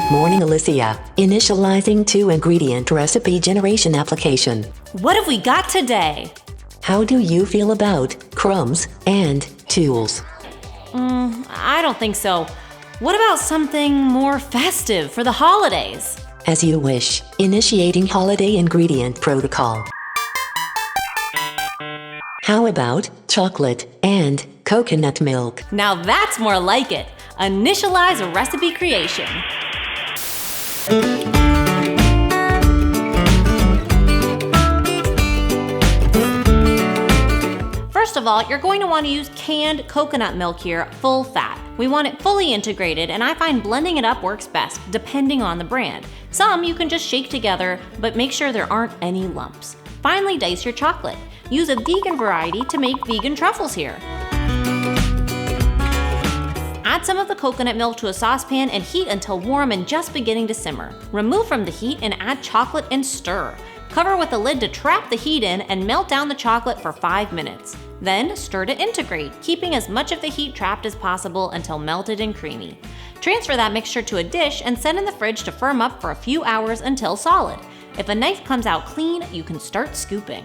Good morning, Alyssia. Initializing 2-ingredient recipe generation application. What have we got today? How do you feel about crumbs and tools? I don't think so. What about something more festive for the holidays? As you wish. Initiating holiday ingredient protocol. How about chocolate and coconut milk? Now that's more like it. Initialize a recipe creation. First of all, you're going to want to use canned coconut milk here, full fat. We want it fully integrated, and I find blending it up works best, depending on the brand. Some you can just shake together, but make sure there aren't any lumps. Finally, dice your chocolate. Use a vegan variety to make vegan truffles here. Add some of the coconut milk to a saucepan and heat until warm and just beginning to simmer. Remove from the heat and add chocolate and stir. Cover with a lid to trap the heat in and melt down the chocolate for 5 minutes. Then stir to integrate, keeping as much of the heat trapped as possible until melted and creamy. Transfer that mixture to a dish and set in the fridge to firm up for a few hours until solid. If a knife comes out clean, you can start scooping.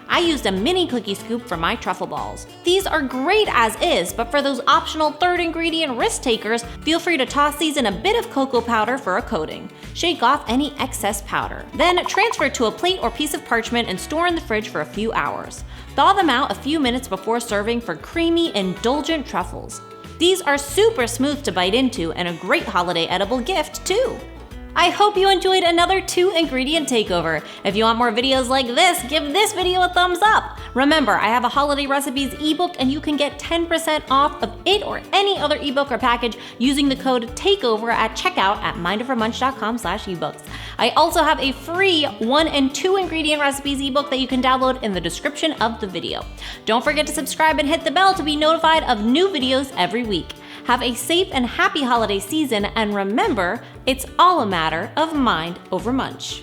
I used a mini cookie scoop for my truffle balls. These are great as is, but for those optional third ingredient risk takers, feel free to toss these in a bit of cocoa powder for a coating. Shake off any excess powder. Then transfer to a plate or piece of parchment and store in the fridge for a few hours. Thaw them out a few minutes before serving for creamy, indulgent truffles. These are super smooth to bite into and a great holiday edible gift too. I hope you enjoyed another 2-ingredient takeover. If you want more videos like this, give this video a thumbs up. Remember, I have a holiday recipes ebook and you can get 10% off of it or any other ebook or package using the code TAKEOVER at checkout at mindovermunch.com/ebooks. I also have a free 1- and 2-ingredient recipes ebook that you can download in the description of the video. Don't forget to subscribe and hit the bell to be notified of new videos every week. Have a safe and happy holiday season, and remember, it's all a matter of mind over munch.